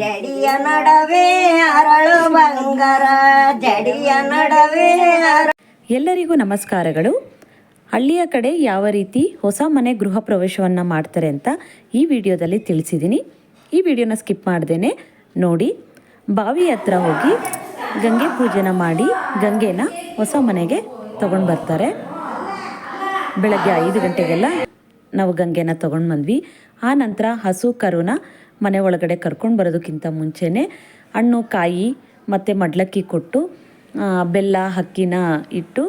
ಜಡಿಯ ನಡವೆ ಅರಳು ಬಂಗಾರ ಜಡಿಯ ನಡವೆ. ಎಲ್ಲರಿಗೂ ನಮಸ್ಕಾರಗಳು. ಹಳ್ಳಿಯ ಕಡೆ ಯಾವ ರೀತಿ ಹೊಸ ಮನೆ ಗೃಹ ಪ್ರವೇಶವನ್ನು ಮಾಡ್ತಾರೆ ಅಂತ ಈ ವಿಡಿಯೋದಲ್ಲಿ ತಿಳಿಸಿದ್ದೀನಿ. ಈ ವಿಡಿಯೋನ ಸ್ಕಿಪ್ ಮಾಡ್ದೇನೆ ನೋಡಿ. ಬಾವಿ ಹತ್ರ ಹೋಗಿ ಗಂಗೆ ಪೂಜೆನ ಮಾಡಿ ಗಂಗೆನ ಹೊಸ ಮನೆಗೆ ತಗೊಂಡು ಬರ್ತಾರೆ. ಬೆಳಗ್ಗೆ 5 ಗಂಟೆಗೆಲ್ಲ ನಾವು ಗಂಗೆನ ತೊಗೊಂಡು ಬಂದ್ವಿ. ಆ ನಂತರ ಹಸು ಕರುನ ಮನೆ ಒಳಗಡೆ ಕರ್ಕೊಂಡು ಬರೋದಕ್ಕಿಂತ ಮುಂಚೆನೇ ಹಣ್ಣು ಕಾಯಿ ಮತ್ತು ಮಡ್ಲಕ್ಕಿ ಕೊಟ್ಟು ಬೆಲ್ಲ ಅಕ್ಕಿನ ಇಟ್ಟು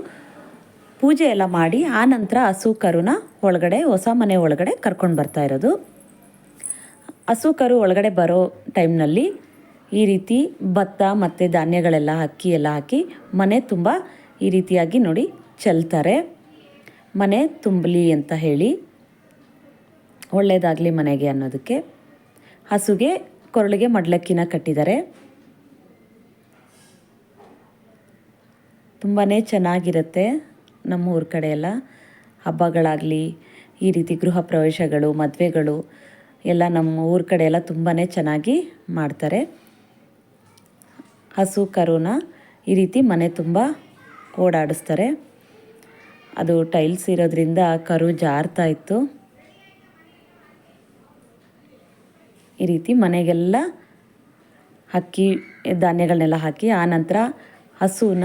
ಪೂಜೆ ಎಲ್ಲ ಮಾಡಿ ಆ ನಂತರ ಹಸು ಕರುನ ಒಳಗಡೆ ಹೊಸ ಮನೆ ಒಳಗಡೆ ಕರ್ಕೊಂಡು ಬರ್ತಾ ಇರೋದು. ಹಸು ಕರು ಒಳಗಡೆ ಬರೋ ಟೈಮ್ನಲ್ಲಿ ಈ ರೀತಿ ಭತ್ತ ಮತ್ತು ಧಾನ್ಯಗಳೆಲ್ಲ ಅಕ್ಕಿ ಎಲ್ಲ ಹಾಕಿ ಮನೆ ತುಂಬ ಈ ರೀತಿಯಾಗಿ ನೋಡಿ ಚೆಲ್ತಾರೆ. ಮನೆ ತುಂಬಲಿ ಅಂತ ಹೇಳಿ, ಒಳ್ಳೆಯದಾಗಲಿ ಮನೆಗೆ ಅನ್ನೋದಕ್ಕೆ. ಹಸುಗೆ ಕೊರಳಿಗೆ ಮಡ್ಲಕ್ಕಿನ ಕಟ್ಟಿದ್ದಾರೆ. ತುಂಬಾ ಚೆನ್ನಾಗಿರುತ್ತೆ. ನಮ್ಮ ಊರ ಕಡೆ ಎಲ್ಲ ಹಬ್ಬಗಳಾಗಲಿ ಈ ರೀತಿ ಗೃಹ ಪ್ರವೇಶಗಳು ಮದುವೆಗಳು ಎಲ್ಲ ನಮ್ಮ ಊರ ಕಡೆ ಎಲ್ಲ ತುಂಬಾ ಚೆನ್ನಾಗಿ ಮಾಡ್ತಾರೆ. ಹಸು ಕರುನ ಈ ರೀತಿ ಮನೆ ತುಂಬ ಓಡಾಡಿಸ್ತಾರೆ. ಅದು ಟೈಲ್ಸ್ ಇರೋದ್ರಿಂದ ಕರು ಜಾರ್ತಾ ಇತ್ತು. ಈ ರೀತಿ ಮನೆಗೆಲ್ಲ ಅಕ್ಕಿ ಧಾನ್ಯಗಳನ್ನೆಲ್ಲ ಹಾಕಿ ಆನಂತರ ಹಸುನ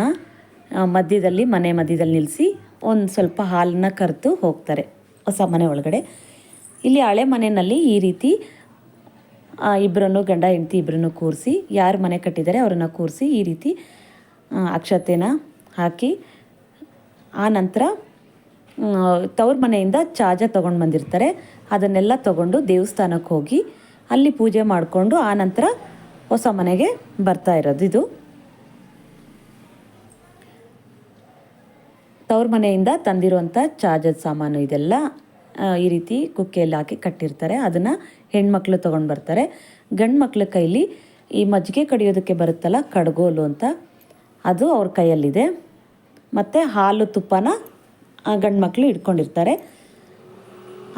ಮಧ್ಯದಲ್ಲಿ ಮನೆ ಮಧ್ಯದಲ್ಲಿ ನಿಲ್ಲಿಸಿ ಒಂದು ಸ್ವಲ್ಪ ಹಾಲನ್ನ ಕರೆದು ಹೋಗ್ತಾರೆ ಹೊಸ ಮನೆ ಒಳಗಡೆ. ಇಲ್ಲಿ ಹಳೆ ಮನೆಯಲ್ಲಿ ಈ ರೀತಿ ಇಬ್ಬರನ್ನು ಗಂಡ ಹೆಂಡತಿ ಇಬ್ಬರನ್ನು ಕೂರಿಸಿ, ಯಾರು ಮನೆ ಕಟ್ಟಿದ್ದಾರೆ ಅವ್ರನ್ನ ಕೂರಿಸಿ ಈ ರೀತಿ ಅಕ್ಷತೆನ ಹಾಕಿ ಆ ನಂತರ ತವ್ರ ಮನೆಯಿಂದ ಚಾಜ ತೊಗೊಂಡು ಬಂದಿರ್ತಾರೆ. ಅದನ್ನೆಲ್ಲ ತೊಗೊಂಡು ದೇವಸ್ಥಾನಕ್ಕೆ ಹೋಗಿ ಅಲ್ಲಿ ಪೂಜೆ ಮಾಡಿಕೊಂಡು ಆ ನಂತರ ಹೊಸ ಮನೆಗೆ ಬರ್ತಾ ಇರೋದು. ಇದು ತವ್ರ ಮನೆಯಿಂದ ತಂದಿರುವಂಥ ಚಾಜದ ಸಾಮಾನು ಇದೆಲ್ಲ ಈ ರೀತಿ ಕುಕ್ಕೆಯಲ್ಲಿ ಹಾಕಿ ಕಟ್ಟಿರ್ತಾರೆ. ಅದನ್ನು ಹೆಣ್ಮಕ್ಳು ತೊಗೊಂಡು ಬರ್ತಾರೆ. ಗಂಡು ಮಕ್ಳ ಕೈಲಿ ಈ ಮಜ್ಜಿಗೆ ಕಡಿಯೋದಕ್ಕೆ ಬರುತ್ತಲ್ಲ ಕಡ್ಗೋಲು ಅಂತ, ಅದು ಅವ್ರ ಕೈಯಲ್ಲಿದೆ. ಮತ್ತು ಹಾಲು ತುಪ್ಪನ ಗಂಡು ಮಕ್ಕಳು ಇಟ್ಕೊಂಡಿರ್ತಾರೆ.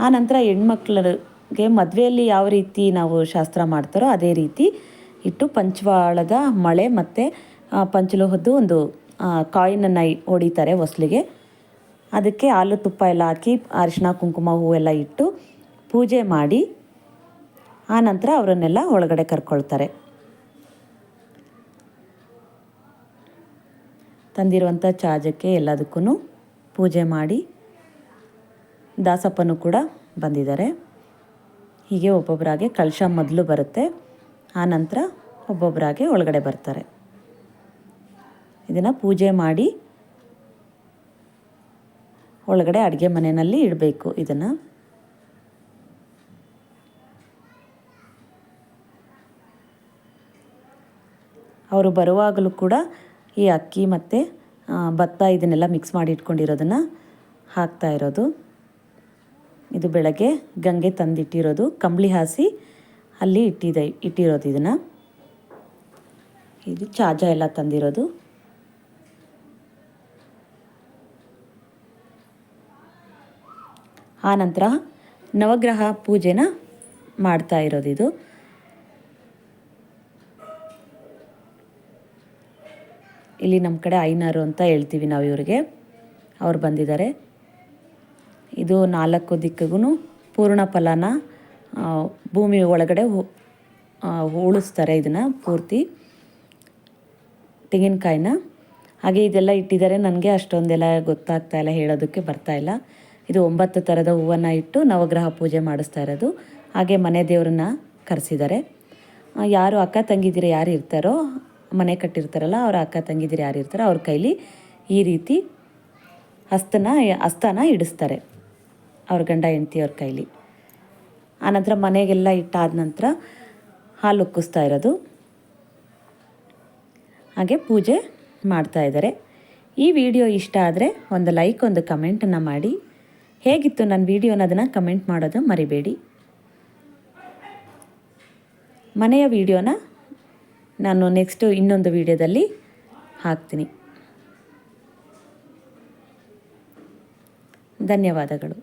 ಆನಂತರ ಹೆಣ್ಮಕ್ಳಿಗೆ ಮದುವೆಯಲ್ಲಿ ಯಾವ ರೀತಿ ನಾವು ಶಾಸ್ತ್ರ ಮಾಡ್ತಾರೋ ಅದೇ ರೀತಿ ಇಟ್ಟು ಪಂಚವಾಳದ ಮಳೆ ಮತ್ತು ಪಂಚಲೋಹದ್ದು ಒಂದು ಕಾಯಿನನ್ನು ಹೊಡಿತಾರೆ ಹೊಸ್ಲಿಗೆ. ಅದಕ್ಕೆ ಹಾಲು ತುಪ್ಪ ಎಲ್ಲ ಹಾಕಿ ಅರಿಶಿನ ಕುಂಕುಮ ಹೂವೆಲ್ಲ ಇಟ್ಟು ಪೂಜೆ ಮಾಡಿ ಆನಂತರ ಅವರನ್ನೆಲ್ಲ ಒಳಗಡೆ ಕರ್ಕೊಳ್ತಾರೆ. ತಂದಿರುವಂಥ ಚಾಜಕ್ಕೆ ಎಲ್ಲದಕ್ಕೂ ಪೂಜೆ ಮಾಡಿ ದಾಸಪ್ಪನೂ ಕೂಡ ಬಂದಿದ್ದಾರೆ. ಹೀಗೆ ಒಬ್ಬೊಬ್ಬರಾಗೆ ಕಲಶ ಮೊದಲು ಬರುತ್ತೆ, ಆನಂತರ ಒಬ್ಬೊಬ್ಬರಾಗೆ ಒಳಗಡೆ ಬರ್ತಾರೆ. ಇದನ್ನು ಪೂಜೆ ಮಾಡಿ ಒಳಗಡೆ ಅಡುಗೆ ಮನೆಯಲ್ಲಿ ಇಡಬೇಕು. ಇದನ್ನು ಅವರು ಬರುವಾಗಲೂ ಕೂಡ ಈ ಅಕ್ಕಿ ಮತ್ತು ಭತ್ತ ಇದನ್ನೆಲ್ಲ ಮಿಕ್ಸ್ ಮಾಡಿ ಇಟ್ಕೊಂಡಿರೋದನ್ನು ಹಾಕ್ತಾ ಇರೋದು. ಇದು ಬೆಳಗ್ಗೆ ಗಂಗೆ ತಂದಿಟ್ಟಿರೋದು, ಕಂಬಳಿ ಹಾಸಿ ಅಲ್ಲಿ ಇಟ್ಟಿರೋದು. ಇದನ್ನು ಇದು ಚಾಜ ಎಲ್ಲ ತಂದಿರೋದು. ಆನಂತರ ನವಗ್ರಹ ಪೂಜೆನ ಮಾಡ್ತಾ ಇರೋದು. ಇದು ಇಲ್ಲಿ ನಮ್ಮ ಕಡೆ ಐನಾರು ಅಂತ ಹೇಳ್ತೀವಿ ನಾವು ಇವರಿಗೆ. ಅವ್ರು ಬಂದಿದ್ದಾರೆ. ಇದು 4 ದಿಕ್ಕಿಗೂ ಪೂರ್ಣ ಫಲನ ಭೂಮಿ ಒಳಗಡೆ ಉಳಿಸ್ತಾರೆ. ಇದನ್ನು ಪೂರ್ತಿ ತೆಂಗಿನಕಾಯಿನ ಹಾಗೆ ಇದೆಲ್ಲ ಇಟ್ಟಿದ್ದಾರೆ. ನನಗೆ ಅಷ್ಟೊಂದೆಲ್ಲ ಗೊತ್ತಾಗ್ತಾ ಇಲ್ಲ, ಹೇಳೋದಕ್ಕೆ ಬರ್ತಾಯಿಲ್ಲ. ಇದು 9 ಥರದ ಹೂವನ್ನು ಇಟ್ಟು ನವಗ್ರಹ ಪೂಜೆ ಮಾಡಿಸ್ತಾ ಇರೋದು. ಹಾಗೆ ಮನೆ ದೇವ್ರನ್ನ ಕರೆಸಿದ್ದಾರೆ. ಯಾರು ಅಕ್ಕ ತಂಗಿದಿರು ಯಾರು ಇರ್ತಾರೋ, ಮನೆ ಕಟ್ಟಿರ್ತಾರಲ್ಲ ಅವರ ಅಕ್ಕ ತಂಗಿದಿರು ಯಾರು ಇರ್ತಾರೋ ಅವ್ರ ಕೈಲಿ ಈ ರೀತಿ ಹಸ್ತನ ಇಡಿಸ್ತಾರೆ, ಅವ್ರ ಗಂಡ ಹೆಂಡತಿಯವ್ರ ಕೈಲಿ. ಆನಂತರ ಮನೆಗೆಲ್ಲ ಇಟ್ಟಾದ ನಂತರ ಹಾಲು ಉಕ್ಕಿಸ್ತಾ ಇರೋದು. ಹಾಗೆ ಪೂಜೆ ಮಾಡ್ತಾ ಇದ್ದಾರೆ. ಈ ವಿಡಿಯೋ ಇಷ್ಟ ಆದರೆ ಒಂದು ಲೈಕ್ ಒಂದು ಕಮೆಂಟನ್ನು ಮಾಡಿ. ಹೇಗಿತ್ತು ನನ್ನ ವಿಡಿಯೋನ ಅದನ್ನು ಕಮೆಂಟ್ ಮಾಡೋದು ಮರಿಬೇಡಿ. ಮನೆಯ ವಿಡಿಯೋನ ನಾನು ನೆಕ್ಸ್ಟು ಇನ್ನೊಂದು ವಿಡಿಯೋದಲ್ಲಿ ಹಾಕ್ತೀನಿ. ಧನ್ಯವಾದಗಳು.